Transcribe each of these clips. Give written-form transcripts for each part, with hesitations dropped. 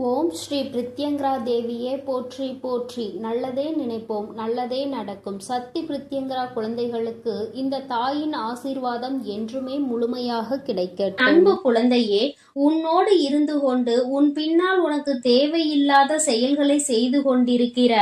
ஓம் ஸ்ரீ பிரித்யங்கரா தேவியே போற்றி போற்றி. நல்லதே நினைப்போம், நல்லதே நடக்கும். சக்தி பிரித்யங்கரா குழந்தைகளுக்கு இந்த தாயின் ஆசீர்வாதம் என்றுமே முழுமையாக கிடைக்கட்டும். அன்பு குழந்தையே, உன்னோடு இருந்து கொண்டு உன் பின்னால் உனக்கு தேவையில்லாத செயல்களை செய்து கொண்டிருக்கிற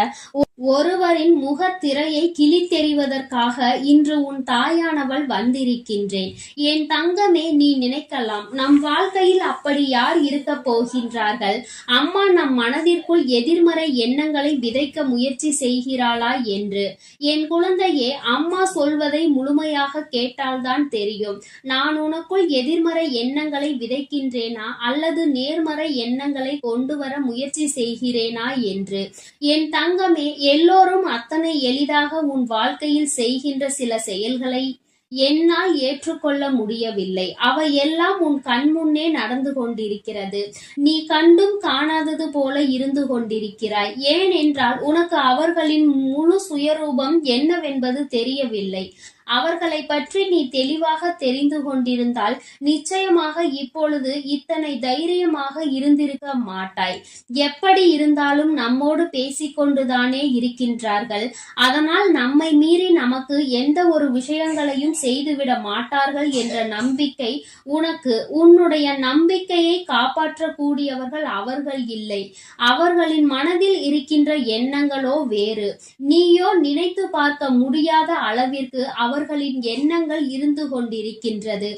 ஒருவரின் முகத்திரையை கிழித்தெறிவதற்காக இன்று உன் தாயானவள் வந்திருக்கின்றேன். என் தங்கமே, நீ நினைக்கலாம், நம் வாழ்க்கையில் அப்படி யார் இருக்க போகின்றார்கள்? அம்மா நம் மனதிற்குள் எதிர்மறை எண்ணங்களை விதைக்க முயற்சி செய்கிறாளா என்று. என் குழந்தையே, அம்மா சொல்வதை முழுமையாக கேட்டால்தான் தெரியும். நான் உனக்குள் எதிர்மறை எண்ணங்களை விதைக்கின்றேனா அல்லது நேர்மறை எண்ணங்களை கொண்டு வர முயற்சி செய்கிறேனா என்று. என் தங்கமே, எல்லோரும் அத்தனை எளிதாக உன் வாழ்க்கையில் செய்கின்ற சில செயல்களை என்னால் ஏற்றுக்கொள்ள முடியவில்லை. அவை எல்லாம் உன் கண்முன்னே நடந்து கொண்டிருக்கிறது. நீ கண்டும் காணாதது போல இருந்து கொண்டிருக்கிறாய். ஏனென்றால் உனக்கு அவர்களின் முழு சுயரூபம் என்னவென்பது தெரியவில்லை. அவர்களை பற்றி நீ தெளிவாக தெரிந்து கொண்டிருந்தால் நிச்சயமாக இப்பொழுது இத்தனை தைரியமாக இருந்திருக்க மாட்டாய். எப்படி இருந்தாலும் நம்மோடு பேசிக்கொண்டுதானே இருக்கின்றார்கள். அதனால் நம்மை மீறி நமக்கு எந்த ஒரு விஷயங்களையும் செய்துவிட மாட்டார்கள் என்ற நம்பிக்கை உனக்கு. உன்னுடைய நம்பிக்கையை காப்பாற்றக்கூடியவர்கள் அவர்கள் இல்லை. அவர்களின் மனதில் இருக்கின்ற எண்ணங்களோ வேறு. நீயோ நினைத்து பார்க்க முடியாத அளவிற்கு அவர்களின் எண்ணங்கள் இருந்து கொண்டிருக்கின்றது.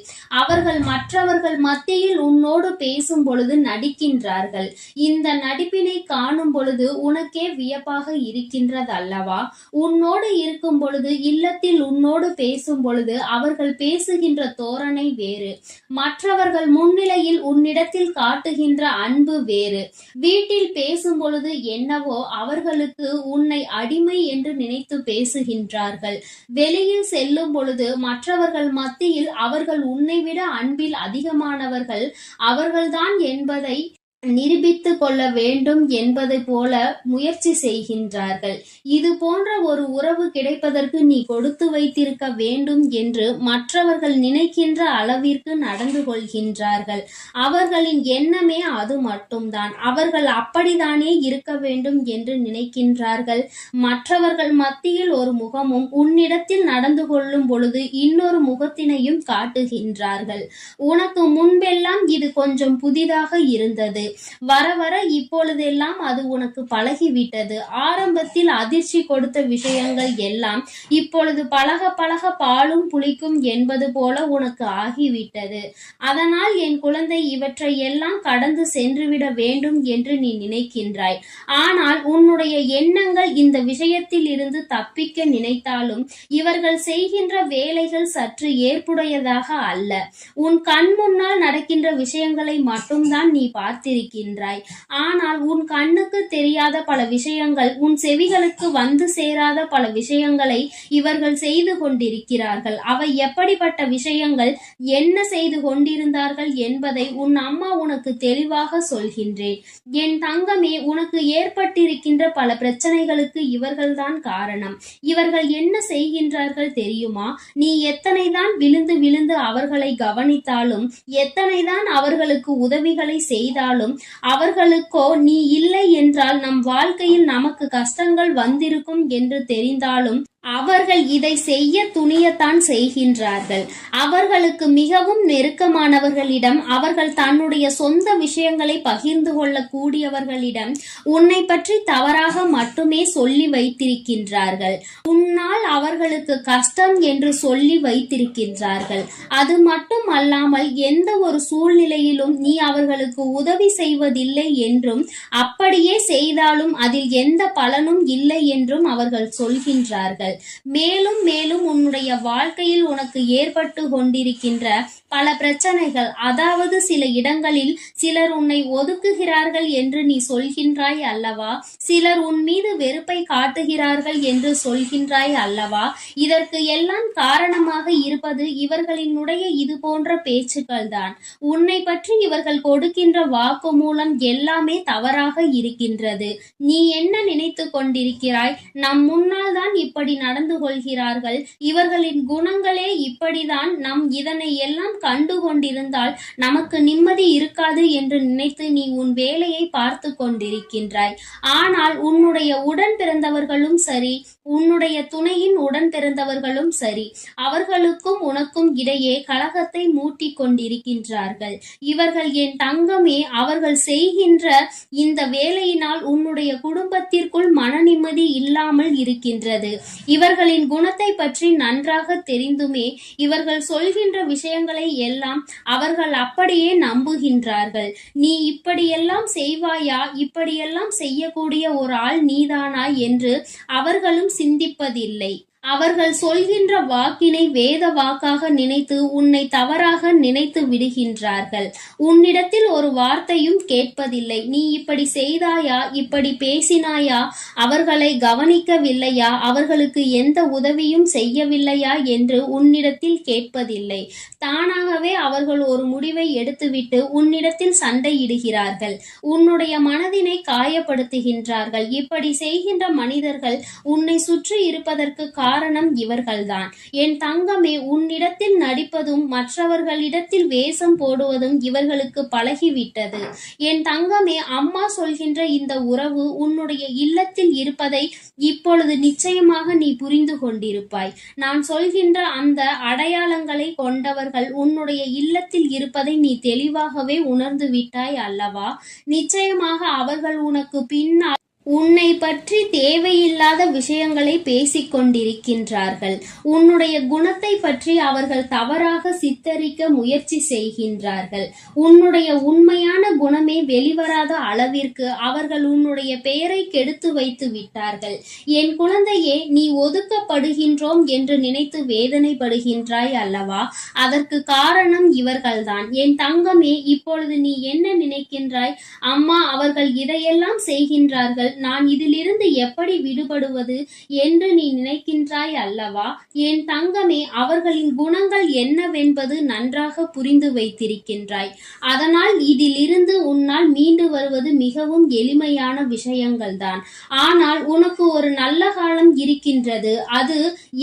அவர்கள் மற்றவர்கள் மத்தியில் உன்னோடு பேசும் பொழுது நடிக்கின்றார்கள். இந்த நடிப்பினை காணும் பொழுது உனக்கே வியப்பாக இருக்கின்றது அல்லவா? உன்னோடு இருக்கும் பொழுது, இல்லத்தில் உன்னோடு பேசும் பொழுது அவர்கள் பேசுகின்ற தோரணை வேறு. மற்றவர்கள் முன்னிலையில் உன்னிடத்தில் காட்டுகின்ற அன்பு வேறு. வீட்டில் பேசும் பொழுது என்னவோ அவர்களுக்கு உன்னை அடிமை என்று நினைத்து பேசுகின்றார்கள். வெளியில் செல்லும் பொழுது மற்றவர்கள் மத்தியில் அவர்கள் உன்னை விட அன்பில் அதிகமானவர்கள் அவர்கள்தான் என்பதை நிரூபித்து கொள்ள வேண்டும் என்பதை போல முயற்சி செய்கின்றார்கள். இது போன்ற ஒரு உறவு கிடைப்பதற்கு நீ கொடுத்து வைத்திருக்க வேண்டும் என்று மற்றவர்கள் நினைக்கின்ற அளவிற்கு நடந்து கொள்கின்றார்கள். அவர்களின் எண்ணமே அது மட்டும்தான். அவர்கள் அப்படித்தானே இருக்க வேண்டும் என்று நினைக்கின்றார்கள். மற்றவர்கள் மத்தியில் ஒரு முகமும் உன்னிடத்தில் நடந்து கொள்ளும் பொழுது இன்னொரு முகத்தினையும் காட்டுகின்றார்கள். உனக்கு முன்பெல்லாம் இது கொஞ்சம் புதிதாக இருந்தது. வர வர இப்பொழுதெல்லாம் அது உனக்கு பழகிவிட்டது. ஆரம்பத்தில் அதிர்ச்சி கொடுத்த விஷயங்கள் எல்லாம் இப்பொழுது பழக பழக பாலும் புளிக்கும் என்பது போல உனக்கு ஆகிவிட்டது. அதனால் என் குழந்தை, இவற்றை எல்லாம் கடந்து சென்றுவிட வேண்டும் என்று நீ நினைக்கின்றாய். ஆனால் உன்னுடைய எண்ணங்கள் இந்த விஷயத்தில் இருந்து தப்பிக்க நினைத்தாலும் இவர்கள் செய்கின்ற வேலைகள் சற்று ஏற்புடையதாக அல்ல. உன் கண் முன்னால் நடக்கின்ற விஷயங்களை மட்டும்தான் நீ பார்த்திருக்கின்றாய். ஆனால் உன் கண்ணுக்கு தெரியாத பல விஷயங்கள், உன் செவிகளுக்கு வந்து சேராத பல விஷயங்களை இவர்கள் செய்து கொண்டிருக்கிறார்கள். அவை எப்படிப்பட்ட விஷயங்கள், என்ன செய்து கொண்டிருந்தார்கள் என்பதை உன் அம்மா உனக்கு தெளிவாக சொல்கின்றேன். என் தங்கமே, உனக்கு ஏற்பட்டிருக்கின்ற பல பிரச்சனைகளுக்கு இவர்கள்தான் காரணம். இவர்கள் என்ன செய்கின்றார்கள் தெரியுமா? நீ எத்தனைதான் விழுந்து விழுந்து அவர்களை கவனித்தாலும், எத்தனைதான் அவர்களுக்கு உதவிகளை செய்தாலும், அவர்களுக்கோ நீ இல்லை என்றால் நம் வாழ்க்கையில் நமக்கு கஷ்டங்கள் வந்திருக்கும் என்று தெரிந்தாலும் அவர்கள் இதை செய்ய துணியத்தான் செய்கின்றார்கள். அவர்களுக்கு மிகவும் நெருக்கமானவர்களிடம், அவர்கள் தன்னுடைய சொந்த விஷயங்களை பகிர்ந்து கொள்ள கூடியவர்களிடம் உன்னை பற்றி தவறாக மட்டுமே சொல்லி வைத்திருக்கின்றார்கள். உன்னால் அவர்களுக்கு கஷ்டம் என்று சொல்லி வைத்திருக்கின்றார்கள். அது மட்டும் அல்லாமல் எந்த ஒரு சூழ்நிலையிலும் நீ அவர்களுக்கு உதவி செய்வதில்லை என்றும், அப்படியே செய்தாலும் அதில் எந்த பலனும் இல்லை என்றும் அவர்கள் சொல்கின்றார்கள். மேலும் மேலும் உன்னுடைய வாழ்க்கையில் உனக்கு ஏற்பட்டு கொண்டிருக்கின்ற பல பிரச்சனைகள், அதாவது சில இடங்களில் சிலர் உன்னை ஒதுக்குகிறார்கள் என்று நீ சொல்கின்றாய் அல்லவா? சிலர் உன் மீது வெறுப்பை காட்டுகிறார்கள் என்று சொல்கின்றாய் அல்லவா? இதற்கு எல்லாம் காரணமாக இருப்பது இவர்களினுடைய இது போன்ற பேச்சுக்கள் தான். உன்னை பற்றி இவர்கள் கொடுக்கின்ற வாக்கு மூலம் எல்லாமே தவறாக இருக்கின்றது. நீ என்ன நினைத்து கொண்டிருக்கிறாய்? நம் முன்னால் தான் இப்படி நடந்து கொள்கிறார்கள், இவர்களின் குணங்களே இப்படிதான், இதனை எல்லாம் கண்டு கொண்டிருந்தால் நமக்கு நிம்மதி இருக்காது என்று நினைத்து நீ உன் வேலையை பார்த்து கொண்டிருக்கின்றாய். ஆனால் உன்னுடைய உடன் பிறந்தவர்களும் சரி, உன்னுடைய துணையின் உடன் பிறந்தவர்களும் சரி, அவர்களுக்கும் உனக்கும் இடையே கலகத்தை மூட்டி கொண்டிருக்கின்றார்கள். இவர்கள் என் தங்கமே, அவர்கள் செய்கின்ற இந்த வேலையினால் உன்னுடைய குடும்பத்திற்குள் மன நிம்மதி இல்லாமல் இருக்கின்றது. இவர்களின் குணத்தை பற்றி நன்றாக தெரிந்துமே இவர்கள் சொல்கின்ற விஷயங்களை எல்லாம் அவர்கள் அப்படியே நம்புகின்றார்கள். நீ இப்படியெல்லாம் செய்வாயா, இப்படியெல்லாம் செய்யக்கூடிய ஒரு ஆள் நீதானா என்று அவர்களும் சிந்திப்பதில்லை. அவர்கள் சொல்கின்ற வாக்கினை வேத வாக்காக நினைத்து உன்னை தவறாக நினைத்து விடுகின்றார்கள். உன்னிடத்தில் ஒரு வார்த்தையும் கேட்பதில்லை. நீ இப்படி செய்தாயா, இப்படி பேசினாயா, அவர்களை கவனிக்கவில்லையா, அவர்களுக்கு எந்த உதவியும் செய்யவில்லையா என்று உன்னிடத்தில் கேட்பதில்லை. தானாகவே அவர்கள் ஒரு முடிவை எடுத்துவிட்டு உன்னிடத்தில் சண்டையிடுகிறார்கள். உன்னுடைய மனதினை காயப்படுத்துகின்றார்கள். இப்படி செய்கின்ற மனிதர்கள் உன்னை சுற்றி இருப்பதற்கு காரணம் இவர்கள்தான். என் தங்கமே, உன்னிடத்தில் நடிப்பதும் மற்றவர்களிடத்தில் வேஷம் போடுவதும் இவர்களுக்கு பழகிவிட்டது. என் தங்கமே, அம்மா சொல்கின்ற இந்த உறவு உன்னுடைய இல்லத்தில் இருப்பதை இப்பொழுது நிச்சயமாக நீ புரிந்து கொண்டிருப்பாய். நான் சொல்கின்ற அந்த அடையாளங்களை கொண்டவர்கள் உன்னுடைய இல்லத்தில் இருப்பதை நீ தெளிவாகவே உணர்ந்து விட்டாய் அல்லவா? நிச்சயமாக அவர்கள் உனக்கு பின்னால் உன்னை பற்றி தேவையில்லாத விஷயங்களை பேசிக் கொண்டிருக்கின்றார்கள். உன்னுடைய குணத்தை பற்றி அவர்கள் தவறாக சித்தரிக்க முயற்சி செய்கின்றார்கள். உன்னுடைய உண்மையான குணமே வெளிவராத அளவிற்கு அவர்கள் உன்னுடைய பெயரை கெடுத்து வைத்து விட்டார்கள். என் குழந்தையே, நீ ஒதுக்கப்படுகின்றோம் என்று நினைத்து வேதனைப்படுகின்றாய் அல்லவா? அதற்கு காரணம் இவர்கள்தான். என் தங்கமே, இப்பொழுது நீ என்ன நினைக்கின்றாய்? அம்மா, அவர்கள் இதையெல்லாம் செய்கின்றார்கள், நான் இதிலிருந்து எப்படி விடுபடுவது என்று நீ நினைக்கின்றாய் அல்லவா? என் தங்கமே, அவர்களின் குணங்கள் என்னவென்பது நன்றாக புரிந்து வைத்திருக்கின்றாய். அதனால் இதிலிருந்து உன்னால் மீண்டு வருவது மிகவும் எளிமையான விஷயங்கள் தான். ஆனால் உனக்கு ஒரு நல்ல காலம் இருக்கின்றது. அது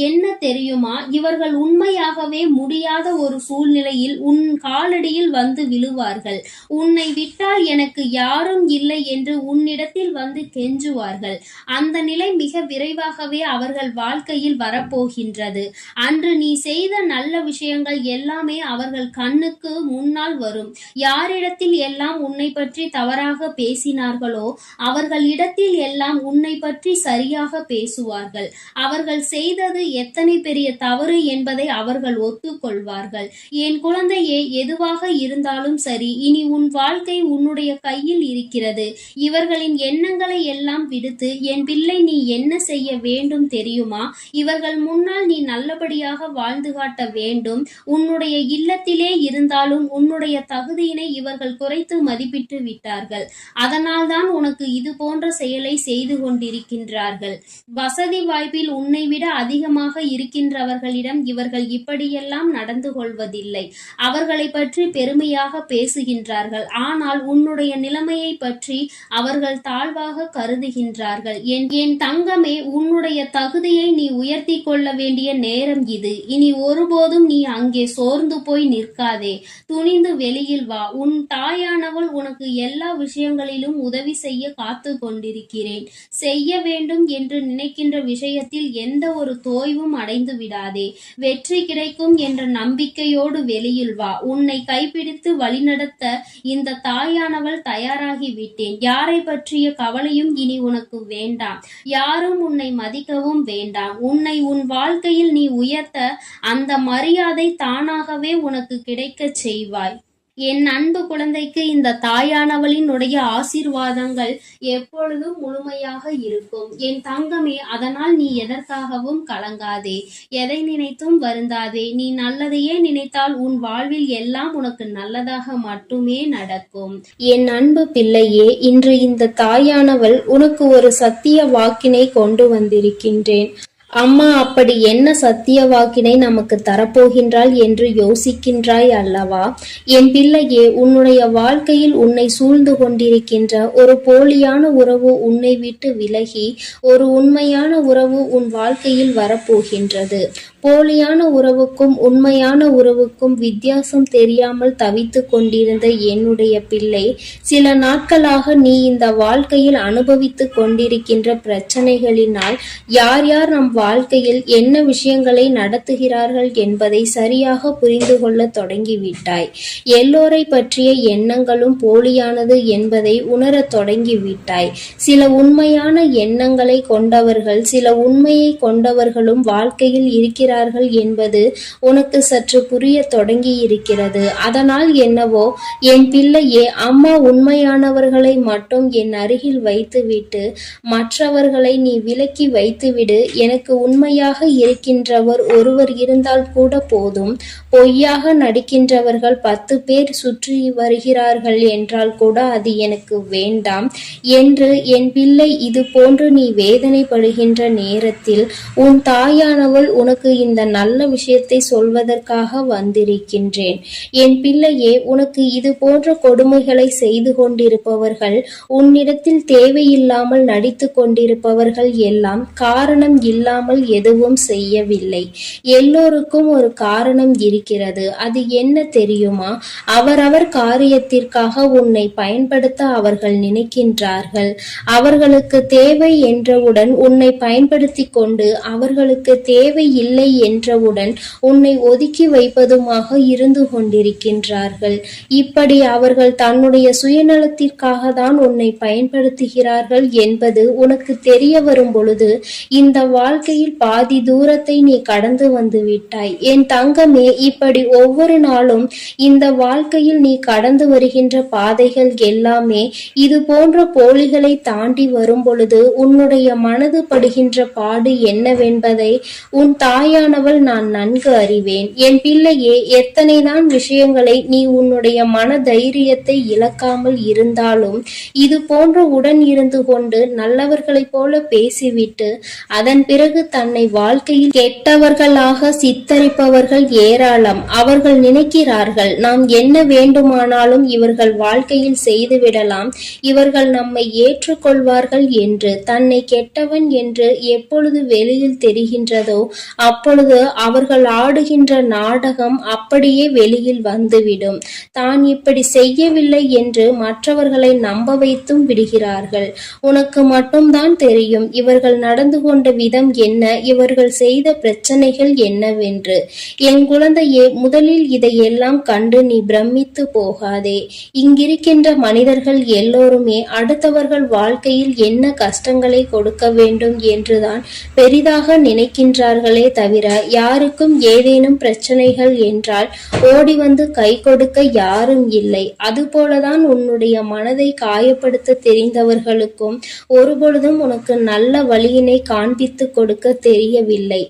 என்ன தெரியுமா? இவர்கள் உண்மையாகவே முடியாத ஒரு சூழ்நிலையில் உன் காலடியில் வந்து விழுவார்கள். உன்னை விட்டால் எனக்கு யாரும் இல்லை என்று உன்னிடத்தில் வந்து கெஞ்சுவார்கள். அந்த நிலை மிக விரைவாகவே அவர்கள் வாழ்க்கையில் வரப்போகின்றது. அன்று நீ செய்த நல்ல விஷயங்கள் எல்லாமே அவர்கள் கண்ணுக்கு முன்னால் வரும். யாரிடத்தில் எல்லாம் உன்னை பற்றி தவறாக பேசினார்களோ அவர்களிடத்தில் எல்லாம் உன்னை பற்றி சரியாக பேசுவார்கள். அவர்கள் செய்தது எத்தனை பெரிய தவறு என்பதை அவர்கள் ஒத்துக்கொள்வார்கள். என் குழந்தையே, எதுவாக இருந்தாலும் சரி, இனி உன் வாழ்க்கை உன்னுடைய கையில் இருக்கிறது. இவர்களின் எண்ணங்களை எல்லாம் விடுத்து, என் பிள்ளை, நீ என்ன செய்ய வேண்டும் தெரியுமா? இவர்கள் முன்னால் நீ நல்லபடியாக வாழ்ந்து காட்ட வேண்டும். உன்னுடைய இல்லத்திலே இருந்தாலும் உன்னுடைய தகுதியினை இவர்கள் குறைத்து மதிப்பிட்டு விட்டார்கள். அதனால்தான் உனக்கு இது போன்ற செயலை செய்து கொண்டிருக்கின்றார்கள். வசதி வாய்ப்பில் உன்னை விட அதிகமாக இருக்கின்றவர்களிடம் இவர்கள் இப்படியெல்லாம் நடந்து கொள்வதில்லை. அவர்களை பற்றி பெருமையாக பேசுகின்றார்கள். ஆனால் உன்னுடைய நிலைமையை பற்றி அவர்கள் தாழ்வாக கருதுகின்றார்கள். என் தங்கமே, உன்னுடைய தகுதியை நீ உயர்த்தி கொள்ள வேண்டிய நேரம் இது. இனி ஒருபோதும் நீ அங்கே சோர்ந்து போய் நிற்காதே. துணிந்து வெளியில் வா. உன் தாயானவள் உனக்கு எல்லா விஷயங்களிலும் உதவி செய்ய காத்து கொண்டிருக்கிறேன். செய்ய வேண்டும் என்று நினைக்கின்ற விஷயத்தில் எந்த ஒரு தோய்வும் அடைந்து விடாதே. வெற்றி கிடைக்கும் என்ற நம்பிக்கையோடு வெளியில் வா. உன்னை கைப்பிடித்து வழிநடத்த இந்த தாயானவள் தயாராகி விட்டேன். யாரை பற்றிய கவலையும் இனி உனக்கு வேண்டாம். யாரும் உன்னை மதிக்கவும் வேண்டாம். உன்னை உன் வாழ்க்கையில் நீ உயர்த்த அந்த மரியாதை தானாகவே உனக்கு கிடைக்கச் செய்வாய். என் அன்பு குழந்தைக்கு இந்த தாயானவளினுடைய ஆசீர்வாதங்கள் எப்பொழுதும் முழுமையாக இருக்கும். என் தங்கமே, அதனால் நீ எதற்காகவும் கலங்காதே. எதை நினைத்தும் வருந்தாதே. நீ நல்லதையே நினைத்தால் உன் வாழ்வில் எல்லாம் உனக்கு நல்லதாக மட்டுமே நடக்கும். என் அன்பு பிள்ளையே, இன்று இந்த தாயானவள் உனக்கு ஒரு சத்திய வாக்கினை கொண்டு வந்திருக்கின்றேன். அம்மா அப்படி என்ன சத்திய வாக்கினை நமக்கு தரப்போகின்றாள் என்று யோசிக்கின்றாய் அல்லவா? என் பிள்ளையே, உன்னுடைய வாழ்க்கையில் உன்னை சூழ்ந்து கொண்டிருக்கின்ற ஒரு போலியான உறவு உன்னை விட்டு விலகி ஒரு உண்மையான உறவு உன் வாழ்க்கையில் வரப்போகின்றது. போலியான உறவுக்கும் உண்மையான உறவுக்கும் வித்தியாசம் தெரியாமல் தவித்து கொண்டிருந்த என்னுடைய பிள்ளை, சில நாட்களாக நீ இந்த வாழ்க்கையில் அனுபவித்து கொண்டிருக்கின்ற பிரச்சனைகளினால் யார் யார் நம் வாழ்க்கையில் என்ன விஷயங்களை நடத்துகிறார்கள் என்பதை சரியாக புரிந்து கொள்ள தொடங்கிவிட்டாய். எல்லோரை பற்றிய எண்ணங்களும் போலியானது என்பதை உணரத் தொடங்கிவிட்டாய். சில உண்மையான எண்ணங்களை கொண்டவர்கள், சில உண்மையை கொண்டவர்களும் வாழ்க்கையில் இருக்கிறார்கள் என்பது உனக்கு சற்று புரிய தொடங்கி இருக்கிறது. அதனால் என்னவோ, என் பிள்ளையே, அம்மா உண்மையானவர்களை மட்டும் என் அருகில் வைத்துவிட்டு மற்றவர்களை நீ விலக்கி வைத்துவிடு. எனக்கு உண்மையாக இருக்கின்றவர் ஒருவர் இருந்தால் கூட போதும். பொய்யாக நடிக்கின்றவர்கள் 10 பேர் சுற்றி வருகிறார்கள் என்றால் கூட அது எனக்கு வேண்டாம் என்று என் பிள்ளை, இது போன்று நீ வேதனைப்படுகின்ற நேரத்தில் உன் தாயானவள் உனக்கு இந்த நல்ல விஷயத்தை சொல்வதற்காக வந்திருக்கின்றேன். என் பிள்ளையே, உனக்கு இது போன்ற கொடுமைகளை செய்து கொண்டிருப்பவர்கள், உன்னிடத்தில் தேவையில்லாமல் நடித்து கொண்டிருப்பவர்கள் எல்லாம் காரணம் இல்லாமல் எதுவும் செய்யவில்லை. எல்லோருக்கும் ஒரு காரணம் இருக்கிறது. அது என்ன தெரியுமா? அவரவர் காரியத்திற்காக உன்னை பயன்படுத்த அவர்கள் நினைக்கின்றார்கள். அவர்களுக்கு தேவை என்றவுடன் உன்னை பயன்படுத்தி கொண்டு அவர்களுக்கு தேவை இல்லை என்றவுடன் உன்னை ஒதுக்கி வைப்பதுமாக இருந்து கொண்டிருக்கின்றார்கள். இப்படி அவர்கள் தன்னுடைய சுயநலத்திற்காக தான் உன்னை பயன்படுத்துகிறார்கள் என்பது உனக்கு தெரிய வரும் பொழுது இந்த வாழ்க்கையில் பாதி தூரத்தை நீ கடந்து வந்து விட்டாய். என் தங்கமே, இப்படி ஒவ்வொரு நாளும் இந்த வாழ்க்கையில் நீ கடந்து வருகின்ற பாதைகள் எல்லாமே இது போன்ற போலிகளை தாண்டி வரும் பொழுது உன்னுடைய மனது படுகின்ற பாடு என்னவென்பதை உன் தாயானவள் நான் நன்கு அறிவேன். என் பிள்ளையே, எத்தனைதான் விஷயங்களை நீ உன்னுடைய மன தைரியத்தை இழக்காமல் இருந்தாலும் இது போன்ற உடன் இருந்து கொண்டு நல்லவர்களைப் போல பேசிவிட்டு அதன் பிறகு தன்னை வாழ்க்கையில் கெட்டவர்களாக சித்தரிப்பவர்கள் ஏராளம். அவர்கள் நினைக்கிறார்கள், நாம் என்ன வேண்டுமானாலும் இவர்கள் வாழ்க்கையில் செய்துவிடலாம், இவர்கள் நம்மை ஏற்றுக்கொள்வார்கள் என்று. தன்னை கெட்டவன் என்று எப்பொழுது வெளியில் தெரிகின்றதோ அப்பொழுது அவர்கள் ஆடுகின்ற நாடகம் அப்படியே வெளியில் வந்துவிடும். தான் இப்படி செய்யவில்லை என்று மற்றவர்களை நம்ப வைத்தும் விடுகிறார்கள். உனக்கு மட்டும்தான் தெரியும் இவர்கள் நடந்து கொண்ட விதம் என்ன, இவர்கள் செய்த பிரச்சனைகள் என்னவென்று. என் குழந்தையே, முதலில் இதையெல்லாம் கண்டு நீ பிரமித்து போகாதே. இங்கிருக்கின்ற மனிதர்கள் எல்லோருமே அடுத்தவர்கள் வாழ்க்கையில் என்ன கஷ்டங்களை கொடுக்க வேண்டும் என்றுதான் பெரிதாக நினைக்கின்றார்களே தவிர யாருக்கும் ஏதேனும் பிரச்சனைகள் என்றால் ஓடி வந்து கை கொடுக்க யாரும் இல்லை. அதுபோலதான் உன்னுடைய மனதை காயப்படுத்த தெரிந்தவர்களுக்கும் ஒருபொழுதும் உனக்கு நல்ல வழியினை காண்பித்து கொடுக்க தெரியவில்லை.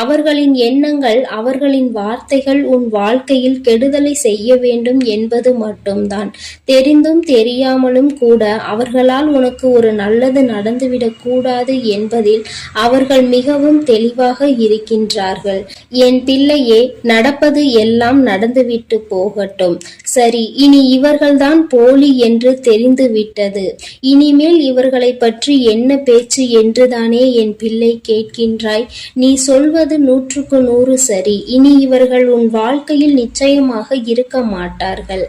அவர்களின் எண்ணங்கள், அவர்களின் வார்த்தைகள் உன் வாழ்க்கையில் கெடுதலை செய்ய வேண்டும் என்பது மட்டும்தான். தெரிந்தும் தெரியாமலும் கூட அவர்களால் உனக்கு ஒரு நல்லது நடந்துவிடக் கூடாது என்பதில் அவர்கள் மிகவும் தெளிவாக இருக்கின்றார்கள். என் பிள்ளையே, நடப்பது எல்லாம் நடந்துவிட்டு போகட்டும். சரி, இனி இவர்கள்தான் போலி என்று தெரிந்துவிட்டது. இனிமேல் இவர்களை பற்றி என்ன பேச்சு என்றுதானே என் பிள்ளை கேட்கின்றாய்? நீ சொல்வது 100க்கு 100 சரி. இனி இவர்கள் உன் வாழ்க்கையில் நிச்சயமாக இருக்க மாட்டார்கள்.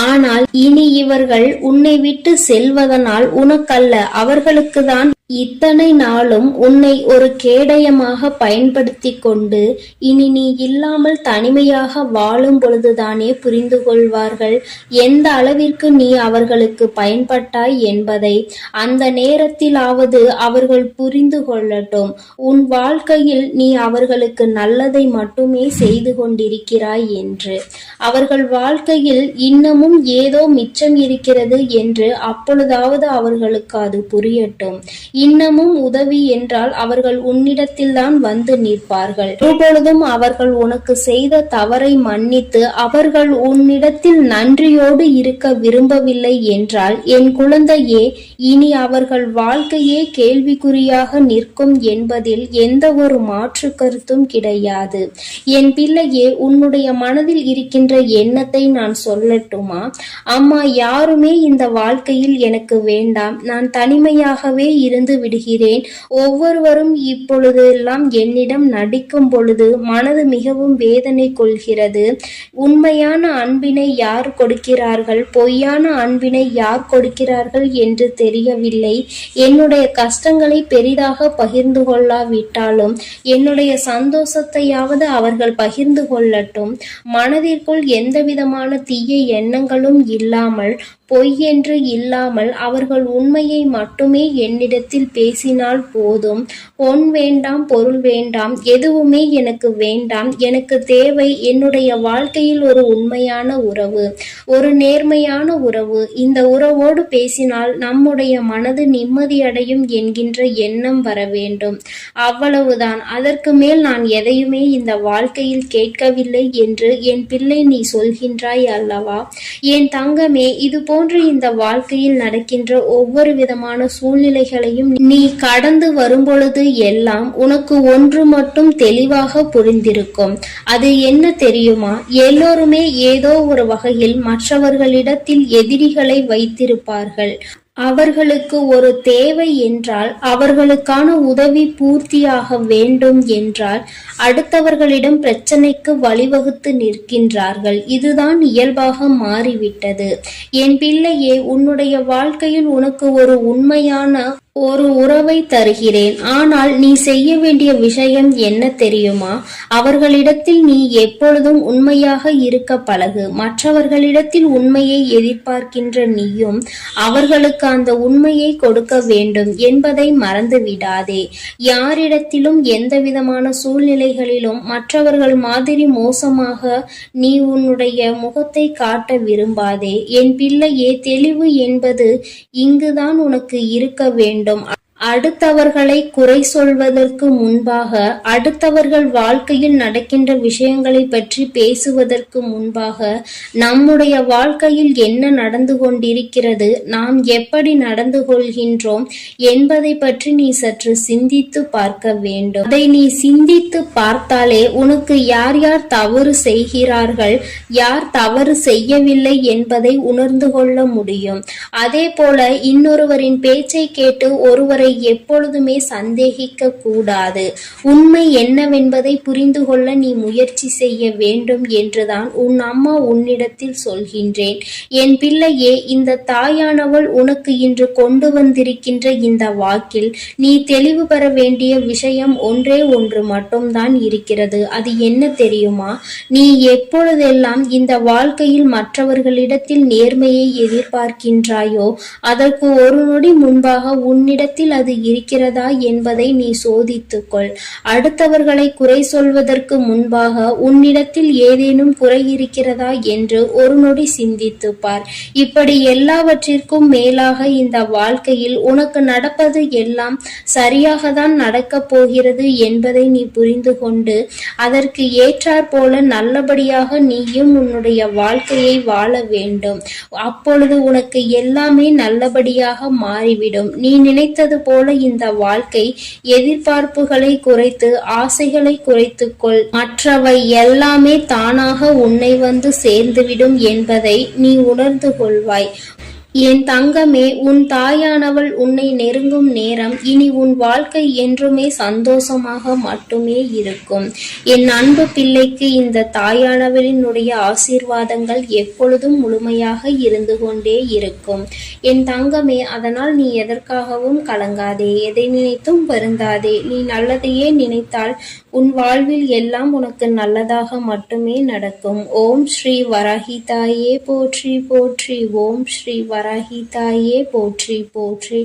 ஆனால் இனி இவர்கள் உன்னை விட்டு செல்வதனால் உனக்கல்ல, அவர்களுக்குதான் இத்தனை நாளும் உன்னை ஒரு கேடயமாக பயன்படுத்தி கொண்டு இனி நீ இல்லாமல் தனிமையாக வாழும் பொழுதுதானே புரிந்து கொள்வார்கள் எந்த அளவிற்கு நீ அவர்களுக்கு பயன்பட்டாய் என்பதை. அந்த நேரத்திலாவது அவர்கள் புரிந்து கொள்ளட்டும். உன் வாழ்க்கையில் நீ அவர்களுக்கு நல்லதை மட்டுமே செய்து கொண்டிருக்கிறாய் என்று. அவர்கள் வாழ்க்கையில் இன்னமும் ஏதோ மிச்சம் இருக்கிறது என்று அப்பொழுதாவது அவர்களுக்கு அது புரியட்டும். இன்னமும் உதவி என்றால் அவர்கள் உன்னிடத்தில்தான் வந்து நிற்பார்கள். ஒருபொழுதும் அவர்கள் உனக்கு செய்த தவறை மன்னித்து அவர்கள் உன்னிடத்தில் நன்றியோடு இருக்க விரும்பவில்லை என்றால், என் குழந்தையே, இனி அவர்கள் வாழ்க்கையே கேள்விக்குறியாக நிற்கும் என்பதில் எந்த ஒரு மாற்று கருத்தும் கிடையாது. என் பிள்ளையே, உன்னுடைய மனதில் இருக்கின்ற எண்ணத்தை நான் சொல்லட்டுமா? அம்மா, யாருமே இந்த வாழ்க்கையில் எனக்கு வேண்டாம், நான் தனிமையாகவே இருந்து விடுகிறேன். ஒவ்வொருவரும் இப்பொழுதெல்லாம் என்னிடம் நடிக்கும் பொழுது மனது மிகவும் வேதனை கொள்கிறது. உண்மையான அன்பினை யார் கொடுக்கிறார்கள், பொய்யான அன்பினை யார் கொடுக்கிறார்கள் என்று தெரியவில்லை. என்னுடைய கஷ்டங்களை பெரிதாக பகிர்ந்து கொள்ளாவிட்டாலும் என்னுடைய சந்தோஷத்தையாவது அவர்கள் பகிர்ந்து கொள்ளட்டும். மனதிற்குள் எந்தவிதமான தீய எண்ணங்களும் இல்லாமல், பொய் என்று இல்லாமல் அவர்கள் உண்மையை மட்டுமே என்னிடத்தில் பேசினால் போதும். பொன் வேண்டாம், பொருள் வேண்டாம், எதுவுமே எனக்கு வேண்டாம். எனக்கு தேவை என்னுடைய வாழ்க்கையில் ஒரு உண்மையான உறவு, ஒரு நேர்மையான உறவு. இந்த உறவோடு பேசினால் நம்முடைய மனது நிம்மதியடையும் என்கின்ற எண்ணம் வர வேண்டும். அவ்வளவுதான். அதற்கு மேல் நான் எதையுமே இந்த வாழ்க்கையில் கேட்கவில்லை என்று என் பிள்ளை நீ சொல்கின்றாய் அல்லவா? என் தங்கமே, இது போன்று இந்த வாழ்க்கையில் நடக்கின்ற ஒவ்வொரு விதமான சூழ்நிலைகளையும் நீ கடந்து வரும்பொழுது எல்லாம் உனக்கு ஒன்று மட்டும் தெளிவாக புரிந்திருக்கும். அது என்ன தெரியுமா? எல்லோருமே ஏதோ ஒரு வகையில் மற்றவர்களிடத்தில் எதிரிகளை வைத்திருப்பார்கள். அவர்களுக்கு ஒரு தேவை என்றால், அவர்களுக்கான உதவி பூர்த்தியாக வேண்டும் என்றால் அடுத்தவர்களிடம் பிரச்சனைக்கு வழிவகுத்து நிற்கின்றார்கள். இதுதான் இயல்பாக மாறிவிட்டது. என் பிள்ளையே, உன்னுடைய வாழ்க்கையில் உனக்கு ஒரு உண்மையான ஒரு உறவை தருகிறேன். ஆனால் நீ செய்ய வேண்டிய விஷயம் என்ன தெரியுமா? அவர்களிடத்தில் நீ எப்பொழுதும் உண்மையாக இருக்க பழகு. மற்றவர்களிடத்தில் உண்மையை எதிர்பார்க்கின்ற நீயும் அவர்களுக்கு அந்த உண்மையை கொடுக்க வேண்டும் என்பதை மறந்து விடாதே. யாரிடத்திலும் எந்த விதமான சூழ்நிலைகளிலும் மற்றவர்கள் மாதிரி மோசமாக நீ உன்னுடைய முகத்தை காட்ட விரும்பாதே. என் பிள்ளையே, தெளிவு என்பது இங்குதான் உனக்கு இருக்க வேண்டும். அடுத்தவர்களை குறை சொல்வதற்கு முன்பாக, அடுத்தவர்கள் வாழ்க்கையில் நடக்கின்ற விஷயங்களை பற்றி பேசுவதற்கு முன்பாக, நம்முடைய வாழ்க்கையில் என்ன நடந்து கொண்டிருக்கிறது, நாம் எப்படி நடந்து கொள்கின்றோம் என்பதை பற்றி நீ சற்று சிந்தித்து பார்க்க வேண்டும். அதை நீ சிந்தித்து பார்த்தாலே உனக்கு யார் யார் தவறு செய்கிறார்கள், யார் தவறு செய்யவில்லை என்பதை உணர்ந்து கொள்ள முடியும். அதே போல இன்னொருவரின் பேச்சை கேட்டு ஒருவரை எப்பொழுதுமே சந்தேகிக்க கூடாது. உண்மை என்னவென்பதை புரிந்து கொள்ள நீ முயற்சி செய்ய வேண்டும் என்றுதான் உன் அம்மா உன்னிடத்தில் சொல்கின்றேன். என் பிள்ளையே, இந்த தாயானவள் உனக்கு இன்று கொண்டு வந்திருக்கின்ற இந்த வாக்கில் நீ தெளிவு பெற வேண்டிய விஷயம் ஒன்றே ஒன்று மட்டும்தான் இருக்கிறது. அது என்ன தெரியுமா? நீ எப்பொழுதெல்லாம் இந்த வாழ்க்கையில் மற்றவர்களிடத்தில் நேர்மையை எதிர்பார்க்கின்றாயோ, அதற்கு ஒரு நொடி முன்பாக உன்னிடத்தில் அது இருக்கிறதா என்பதை நீ சோதித்துக்கொள். அடுத்தவர்களை குறை சொல்வதற்கு முன்பாக உன்னிடத்தில் ஏதேனும் குறை இருக்கிறதா என்று ஒரு நொடி சிந்தித்து பார். இப்படி எல்லாவற்றிற்கும் மேலாக இந்த வாழ்க்கையில் உனக்கு நடப்பது எல்லாம் சரியாக தான் நடக்கப் போகிறது என்பதை நீ புரிந்து கொண்டு அதற்கு ஏற்றாற் போல நல்லபடியாக நீயும் உன்னுடைய வாழ்க்கையை வாழ வேண்டும். அப்பொழுது உனக்கு எல்லாமே நல்லபடியாக மாறிவிடும். நீ நினைத்தது போல இந்த வாழ்க்கை எதிர்பார்ப்புகளை குறைத்து ஆசைகளை குறைத்துக்கொள். மற்றவை எல்லாமே தானாக உன்னை வந்து சேர்ந்துவிடும் என்பதை நீ உணர்ந்து கொள்வாய். என் தங்கமே, உன் தாயானவள் உன்னை நெருங்கும் நேரம் இனி உன் வாழ்க்கை என்றுமே சந்தோஷமாக மட்டுமே இருக்கும். என் அன்பு பிள்ளைக்கு இந்த தாயானவளினுடைய ஆசீர்வாதங்கள் எப்பொழுதும் முழுமையாக இருந்து கொண்டே இருக்கும். என் தங்கமே, அதனால் நீ எதற்காகவும் கலங்காதே, எதை நினைத்தும் வருந்தாதே. நீ நல்லதையே நினைத்தால் உன் வாழ்வில் எல்லாம் உனக்கு நல்லதாக மட்டுமே நடக்கும். ஓம் ஸ்ரீ வராகி தாயே போற்றி போற்றி. ஓம் ஸ்ரீ வராகி தாயே போற்றி போற்றி.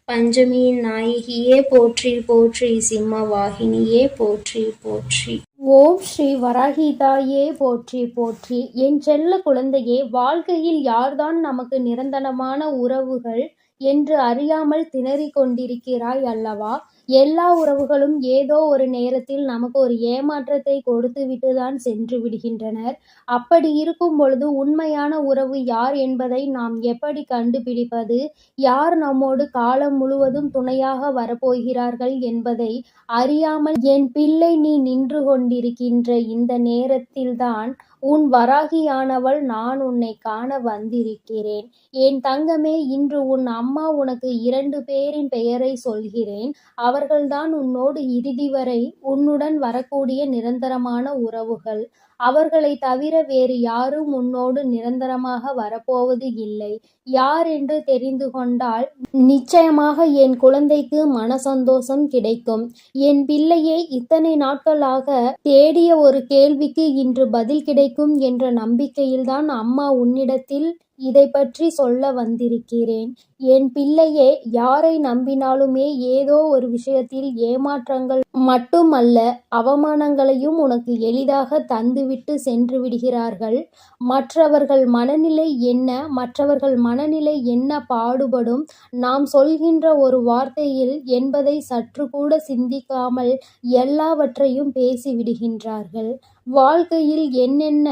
பஞ்சமியின் நாயகியே போற்றி போற்றி. சிம்ம வாகினியே போற்றி போற்றி. ஓம் ஸ்ரீ வராகி தாயே போற்றி போற்றி. என் செல்ல குழந்தையே, வாழ்க்கையில் யார்தான் நமக்கு நிரந்தரமான உறவுகள், என்று அறியாமல் திணறிக் கொண்டிருக்கிறாய் அல்லவா? எல்லா உறவுகளும் ஏதோ ஒரு நேரத்தில் நமக்கு ஒரு ஏமாற்றத்தை கொடுத்துவிட்டுதான் சென்று விடுகின்றனர். அப்படி இருக்கும் பொழுது உண்மையான உறவு யார் என்பதை நாம் எப்படி கண்டுபிடிப்பது? யார் நம்மோடு காலம் முழுவதும் துணையாக வரப்போகிறார்கள் என்பதை அறியாமல் என் பிள்ளை நீ நின்று கொண்டிருக்கின்ற இந்த நேரத்தில்தான் உன் வராகியானவள் நான் உன்னை காண வந்திருக்கிறேன். என் தங்கமே, இன்று உன் அம்மா உனக்கு 2 பேரின் பெயரை சொல்கிறேன். அவர்கள்தான் உன்னோடு இறுதி வரை உன்னுடன் வரக்கூடிய நிரந்தரமான உறவுகள். அவர்களைத் தவிர வேறு யாரும் உன்னோடு நிரந்தரமாக வரப்போவது இல்லை. யார் என்று தெரிந்து கொண்டால் நிச்சயமாக என் குழந்தைக்கு மனசந்தோஷம் கிடைக்கும். என் பிள்ளையே, இத்தனை நாட்களாக தேடிய ஒரு கேள்விக்கு இன்று பதில் கிடைக்கும் என்ற நம்பிக்கையில்தான் அம்மா உன்னிடத்தில் இதை பற்றி சொல்ல வந்திருக்கிறேன். என் பிள்ளையே, யாரை நம்பினாலுமே ஏதோ ஒரு விஷயத்தில் ஏமாற்றங்கள் மட்டுமல்ல, அவமானங்களையும் உனக்கு எளிதாக தந்துவிட்டு சென்று விடுகிறார்கள். மற்றவர்கள் மனநிலை என்ன, மற்றவர்கள் மனநிலை என்ன பாடுபடும் நாம் சொல்கின்ற ஒரு வார்த்தையில் என்பதை சற்று கூட சிந்திக்காமல் எல்லாவற்றையும் பேசிவிடுகின்றார்கள். வாழ்க்கையில் என்னென்ன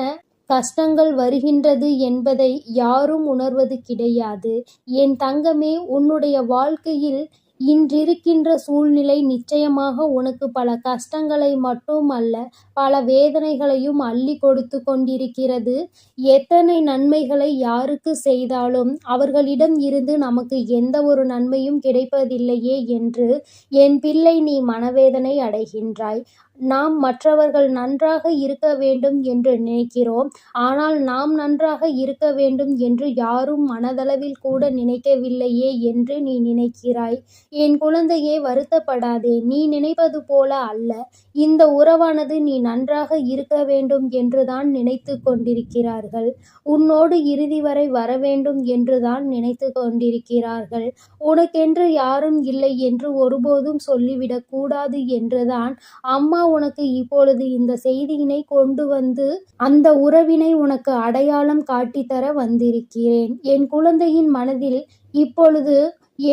கஷ்டங்கள் வருகின்றது என்பதை யாரும் உணர்வது கிடையாது. என் தங்கமே, உன்னுடைய வாழ்க்கையில் இன்றிருக்கின்ற சூழ்நிலை நிச்சயமாக உனக்கு பல கஷ்டங்களை மட்டுமல்ல, பல வேதனைகளையும் அள்ளி கொடுத்து கொண்டிருக்கிறது. எத்தனை நன்மைகளை யாருக்கு செய்தாலும் அவர்களிடம் இருந்து நமக்கு எந்த ஒரு நன்மையும் கிடைப்பதில்லையே என்று என் பிள்ளை நீ மனவேதனை அடைகின்றாய். நாம் மற்றவர்கள் நன்றாக இருக்க வேண்டும் என்று நினைக்கிறோம். ஆனால் நாம் நன்றாக இருக்க வேண்டும் என்று யாரும் மனதளவில் கூட நினைக்கவில்லையே என்று நீ நினைக்கிறாய். என் குழந்தையே, வருத்தப்படாதே. நீ நினைப்பது போல அல்ல. இந்த உறவானது நீ நன்றாக இருக்க வேண்டும் என்றுதான் நினைத்து கொண்டிருக்கிறார்கள். உன்னோடு இறுதி வரை வர வேண்டும் என்றுதான் நினைத்து கொண்டிருக்கிறார்கள். உனக்கென்று யாரும் இல்லை என்று ஒருபோதும் சொல்லிவிடக் கூடாது என்றுதான் அம்மா உனக்கு இப்பொழுது இந்த செய்தியினை கொண்டு வந்து அந்த உறவினை உனக்கு அடையாளம் காட்டித்தர வந்திருக்கிறேன். என் குழந்தையின் மனதில் இப்பொழுது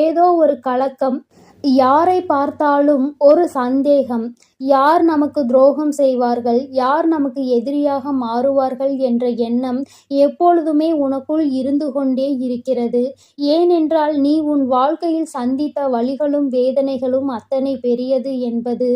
ஏதோ ஒரு கலக்கம், யாரை பார்த்தாலும் ஒரு சந்தேகம். யார் நமக்கு துரோகம் செய்வார்கள், யார் நமக்கு எதிரியாக மாறுவார்கள் என்ற எண்ணம் எப்பொழுதுமே உனக்குள் இருந்து கொண்டே இருக்கிறது. ஏனென்றால் நீ உன் வாழ்க்கையில் சந்தித்த வலிகளும் வேதனைகளும் அத்தனை பெரியது என்பது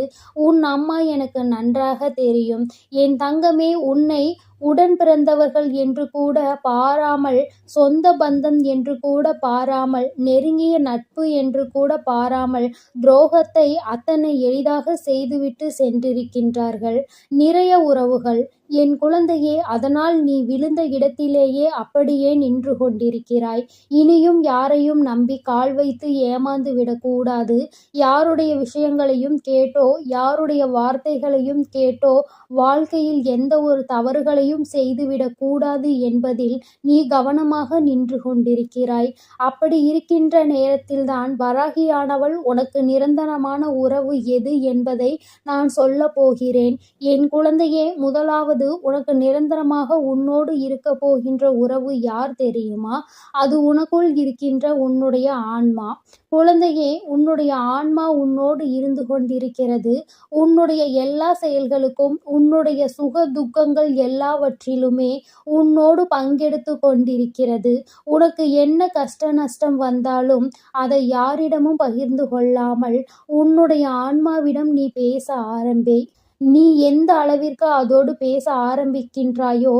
உன் அம்மா எனக்கு நன்றாக தெரியும். என் தங்கமே, உன்னை உடன் பிறந்தவர்கள் என்று கூட பாராமல், சொந்த பந்தம் என்று கூட பாராமல், நெருங்கிய நட்பு என்று கூட பாராமல் துரோகத்தை அத்தனை எளிதாக செய்துவிட்டு சென்றிருக்கின்றார்கள் நிறைய உறவுகள். என் குழந்தையே, அதனால் நீ விழுந்த இடத்திலேயே அப்படியே நின்று கொண்டிருக்கிறாய். இனியும் யாரையும் நம்பி கால் வைத்து ஏமாந்து விடக்கூடாது. யாருடைய விஷயங்களையும் கேட்டோ, யாருடைய வார்த்தைகளையும் கேட்டோ வாழ்க்கையில் எந்த ஒரு தவறுகளையும் செய்துவிடக் கூடாது என்பதில் நீ கவனமாக நின்று கொண்டிருக்கிறாய். அப்படி இருக்கின்ற நேரத்தில்தான் வராகியானவள் உனக்கு நிரந்தரமான உறவு எது என்பதை நான் சொல்ல போகிறேன். என் குழந்தையே, முதலாவது உனக்கு நிரந்தரமாக உன்னோடு இருக்க போகின்ற உறவு யார் தெரியுமா? அது உனக்குள் இருக்கின்ற உன்னுடைய ஆன்மா. குழந்தையே, உன்னுடைய ஆன்மா உன்னோடு இருந்து கொண்டிருக்கிறது. உன்னுடைய எல்லா செயல்களுக்கும், உன்னுடைய சுக துக்கங்கள் எல்லாவற்றிலுமே உன்னோடு பங்கெடுத்து கொண்டிருக்கிறது. உனக்கு என்ன கஷ்ட நஷ்டம் வந்தாலும் அதை யாரிடமும் பகிர்ந்து கொள்ளாமல் உன்னுடைய ஆன்மாவிடம் நீ பேச ஆரம்பி. நீ எந்த அளவிற்கு அதோடு பேச ஆரம்பிக்கின்றாயோ,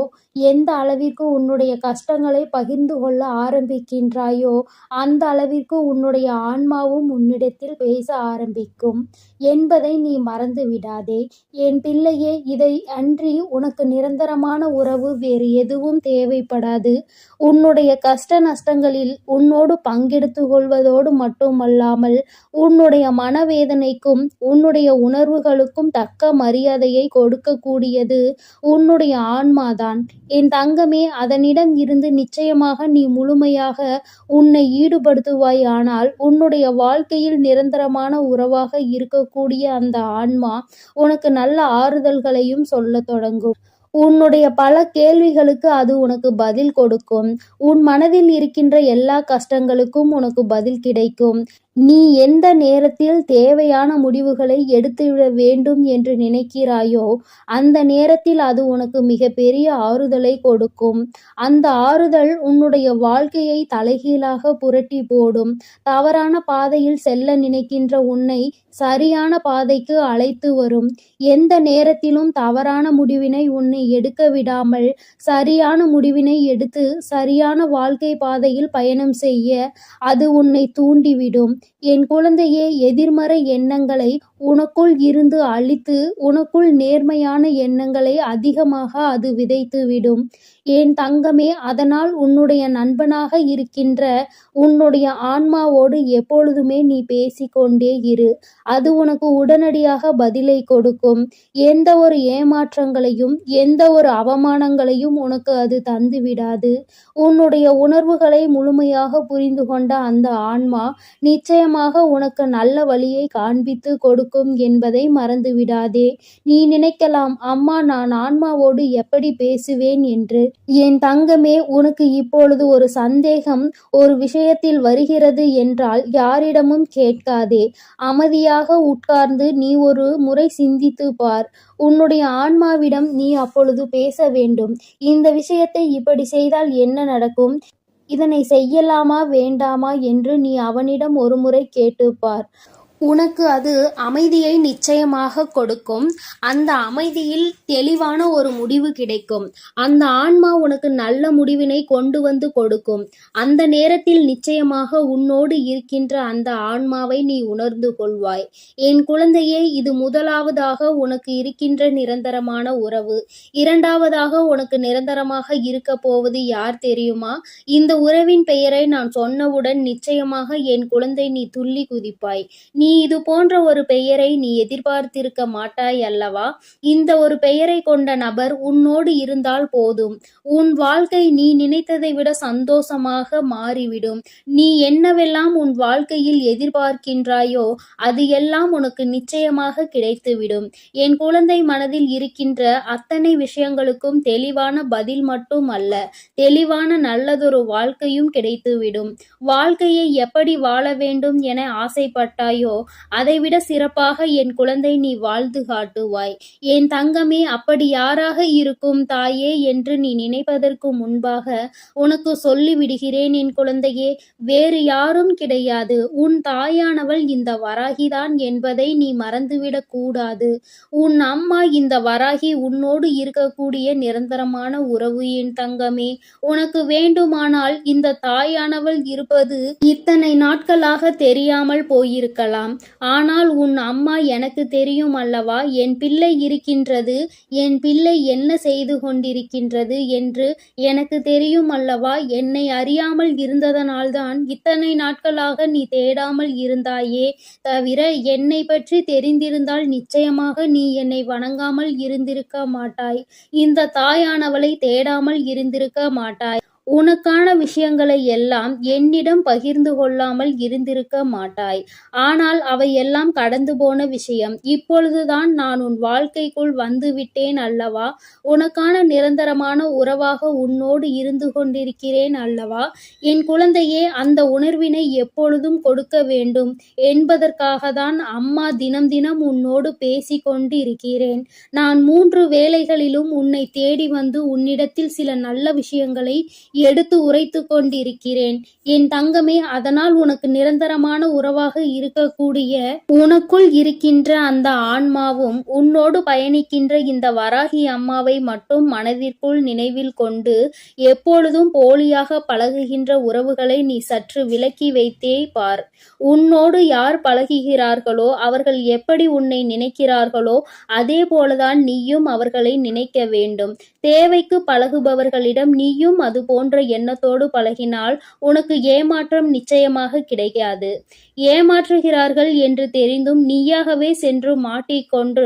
எந்த அளவிற்கு உன்னுடைய கஷ்டங்களை பகிர்ந்து கொள்ள ஆரம்பிக்கின்றாயோ, அந்த அளவிற்கு உன்னுடைய ஆன்மாவும் உன்னிடத்தில் பேச ஆரம்பிக்கும் என்பதை நீ மறந்து விடாதே. என் பிள்ளையே, இதை அன்றி உனக்கு நிரந்தரமான உறவு வேறு எதுவும் தேவைப்படாது. உன்னுடைய கஷ்ட நஷ்டங்களில் உன்னோடு பங்கெடுத்து கொள்வதோடு மட்டுமல்லாமல் உன்னுடைய மனவேதனைக்கும் உன்னுடைய உணர்வுகளுக்கும் தக்க மரியாதையை கொடுக்கக்கூடியது உன்னுடைய ஆன்மாதான். என் தங்கமே, அதனிடம் இருந்து நிச்சயமாக நீ முழுமையாக உன்னை ஈடுபடுத்துவாய். ஆனால் உன்னுடைய வாழ்க்கையில் நிரந்தரமான உறவாக இருக்கக்கூடிய அந்த ஆன்மா உனக்கு நல்ல ஆறுதல்களையும் சொல்ல தொடங்கும். உன்னுடைய பல கேள்விகளுக்கு அது உனக்கு பதில் கொடுக்கும். உன் மனதில் இருக்கின்ற எல்லா கஷ்டங்களுக்கும் உனக்கு பதில் கிடைக்கும். நீ எந்த நேரத்தில் தேவையான முடிவுகளை எடுத்துவிட வேண்டும் என்று நினைக்கிறாயோ அந்த நேரத்தில் அது உனக்கு மிகப்பெரிய ஆறுதலை கொடுக்கும். அந்த ஆறுதல் உன்னுடைய வாழ்க்கையை தலைகீழாக புரட்டி போடும். தவறான பாதையில் செல்ல நினைக்கின்ற உன்னை சரியான பாதைக்கு அழைத்து வரும். எந்த நேரத்திலும் தவறான முடிவினை உன்னை எடுக்க விடாமல் சரியான முடிவினை எடுத்து சரியான வாழ்க்கை பாதையில் பயணம் செய்ய அது உன்னை தூண்டிவிடும். என் குழந்தையே, எதிர்மறை எண்ணங்களை உனக்குள் இருந்து அழித்து உனக்குள் நேர்மையான எண்ணங்களை அதிகமாக அது விதைத்துவிடும். என் தங்கமே, அதனால் உன்னுடைய நண்பனாக இருக்கின்ற உன்னுடைய ஆன்மாவோடு எப்பொழுதுமே நீ பேசிக்கொண்டே இரு. அது உனக்கு உடனடியாக பதிலை கொடுக்கும். எந்த ஒரு ஏமாற்றங்களையும் எந்த ஒரு அவமானங்களையும் உனக்கு அது தந்து விடாது. உன்னுடைய உணர்வுகளை முழுமையாக புரிந்து கொண்ட அந்த ஆன்மா நிச்சயமாக உனக்கு நல்ல வழியை காண்பித்து கொடுக்கும் என்பதை மறந்துவிடாதே. நீ நினைக்கலாம், அம்மா, நான் ஆன்மாவோடு எப்படி பேசுவேன் என்று. என் தங்கமே, உனக்கு இப்பொழுது ஒரு சந்தேகம் ஒரு விஷயத்தில் வருகிறது என்றால் யாரிடமும் கேட்காதே. அமைதியாக உட்கார்ந்து நீ ஒரு முறை சிந்தித்து பார். உன்னுடைய ஆன்மாவிடம் நீ அப்பொழுது பேச வேண்டும். இந்த விஷயத்தை இப்படி செய்தால் என்ன நடக்கும், இதனை செய்யலாமா வேண்டாமா என்று நீ அவனிடம் ஒரு முறை கேட்டுப்பார். உனக்கு அது அமைதியை நிச்சயமாக கொடுக்கும். அந்த அமைதியில் தெளிவான ஒரு முடிவு கிடைக்கும். அந்த ஆன்மா உனக்கு நல்ல முடிவினை கொண்டு வந்து கொடுக்கும். அந்த நேரத்தில் நிச்சயமாக உன்னோடு இருக்கின்ற அந்த ஆன்மாவை நீ உணர்ந்து கொள்வாய். என் குழந்தையே, இது முதலாவதாக உனக்கு இருக்கின்ற நிரந்தரமான உறவு. இரண்டாவதாக உனக்கு நிரந்தரமாக இருக்க போவது யார் தெரியுமா? இந்த உறவின் பெயரை நான் சொன்னவுடன் நிச்சயமாக என் குழந்தை நீ துள்ளி குதிப்பாய். நீ இது போன்ற ஒரு பெயரை நீ எதிர்பார்த்திருக்க மாட்டாய் அல்லவா? இந்த ஒரு பெயரை கொண்ட நபர் உன்னோடு இருந்தால் போதும். உன் வாழ்க்கை நீ நினைத்ததை விட சந்தோஷமாக மாறிவிடும். நீ என்னவெல்லாம் உன் வாழ்க்கையில் எதிர்பார்க்கின்றாயோ அது எல்லாம் உனக்கு நிச்சயமாக கிடைத்துவிடும். என் குழந்தை, மனதில் இருக்கின்ற அத்தனை விஷயங்களுக்கும் தெளிவான பதில் மட்டும் அல்ல, தெளிவான நல்லதொரு வாழ்க்கையும் கிடைத்துவிடும். வாழ்க்கையை எப்படி வாழ வேண்டும் என ஆசைப்பட்டாயோ அதைவிட சிறப்பாக என் குழந்தை நீ வாழ்ந்து காட்டுவாய். என் தங்கமே, அப்படி யாராக இருக்கும் தாயே என்று நீ நினைப்பதற்கு முன்பாக உனக்கு சொல்லிவிடுகிறேன் என் குழந்தையே, வேறு யாரும் கிடையாது. உன் தாயானவள் இந்த வராகிதான் என்பதை நீ மறந்துவிடக் கூடாது. உன் அம்மா இந்த வராகி உன்னோடு இருக்கக்கூடிய நிரந்தரமான உறவு என் தங்கமே. உனக்கு வேண்டுமானால் இந்த தாயானவள் இருப்பது இத்தனை நாட்களாக தெரியாமல் போயிருக்கலாம். ஆனால் உன் அம்மா எனக்கு தெரியும் அல்லவா, என் பிள்ளை இருக்கின்றது, என் பிள்ளை என்ன செய்து கொண்டிருக்கின்றது என்று எனக்கு தெரியும் அல்லவா. என்னை அறியாமல் இருந்ததனால்தான் இத்தனை நாட்களாக நீ தேடாமல் இருந்தாயே தவிர என்னை பற்றி தெரிந்திருந்தால் நிச்சயமாக நீ என்னை வணங்காமல் இருந்திருக்க மாட்டாய். இந்த தாயானவளை தேடாமல் இருந்திருக்க மாட்டாய். உனக்கான விஷயங்களை எல்லாம் என்னிடம் பகிர்ந்து கொள்ளாமல் இருந்திருக்க மாட்டாய். ஆனால் அவை எல்லாம் கடந்து போன விஷயம். இப்பொழுதுதான் நான் உன் வாழ்க்கைக்குள் வந்து விட்டேன் அல்லவா. உனக்கான நிரந்தரமான உறவாக உன்னோடு இருந்து கொண்டிருக்கிறேன் அல்லவா. என் குழந்தையே, அந்த உணர்வினை எப்பொழுதும் கொடுக்க வேண்டும் என்பதற்காக தான் அம்மா தினம் தினம் உன்னோடு பேசி கொண்டு இருக்கிறேன். நான் 3 வேளைகளிலும் உன்னை தேடி வந்து உன்னிடத்தில் சில நல்ல விஷயங்களை எடுத்து உரைத்து கொண்டிருக்கிறேன் என் தங்கமே. அதனால் உனக்கு நிரந்தரமான உறவாக இருக்கக்கூடிய உனக்குள் இருக்கின்ற அந்த ஆன்மாவும் உன்னோடு பயணிக்கின்ற இந்த வராகி அம்மாவை மட்டும் மனதிற்குள் நினைவில் கொண்டு எப்பொழுதும் போலியாக பழகுகின்ற உறவுகளை நீ சற்று விலக்கி வைத்தே பார். உன்னோடு யார் பழகுகிறார்களோ அவர்கள் எப்படி உன்னை நினைக்கிறார்களோ அதே போலதான் நீயும் அவர்களை நினைக்க வேண்டும். தேவைக்கு பழகுபவர்களிடம் நீயும் அது போன்ற எண்ணத்தோடு பழகினால் உனக்கு ஏமாற்றம் நிச்சயமாக கிடைக்காது. ஏமாற்றுகிறார்கள் என்று தெரிந்தும் நீயாகவே சென்று மாட்டிக்கொண்டு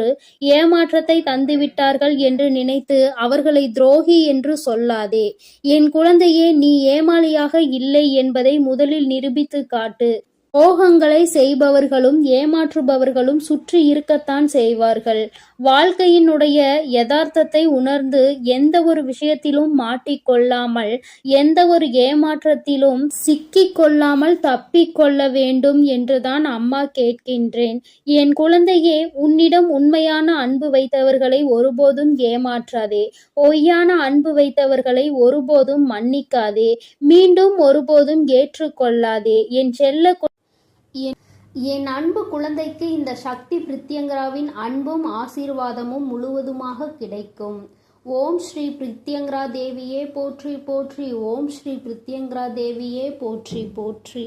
ஏமாற்றத்தை தந்துவிட்டார்கள் என்று நினைத்து அவர்களை துரோகி என்று சொல்லாதே. என் குழந்தையே, நீ ஏமாளியாக இல்லை என்பதை முதலில் நிரூபித்து காட்டு. துரோகங்களை செய்பவர்களும் ஏமாற்றுபவர்களும் சுற்றி இருக்கத்தான் செய்வார்கள். வாழ்க்கையினுடைய யதார்த்தத்தை உணர்ந்து எந்த ஒரு விஷயத்திலும் மாட்டிக்கொள்ளாமல், எந்த ஒரு ஏமாற்றத்திலும் சிக்கிக்கொள்ளாமல் தப்பிக்கொள்ள வேண்டும் என்றுதான் அம்மா கேட்கின்றேன். என் குழந்தையே, உன்னிடம் உண்மையான அன்பு வைத்தவர்களை ஒருபோதும் ஏமாற்றாதே. பொய்யான அன்பு வைத்தவர்களை ஒருபோதும் மன்னிக்காதே. மீண்டும் ஒருபோதும் ஏற்றுக்கொள்ளாதே. என் அன்பு குழந்தைக்கு இந்த சக்தி பிரித்யங்கராவின் அன்பும் ஆசீர்வாதமும் முழுவதுமாக கிடைக்கும். ஓம் ஸ்ரீ பிரித்யங்கரா தேவியே போற்றி போற்றி. ஓம் ஸ்ரீ பிரித்யங்கரா தேவியே போற்றி போற்றி.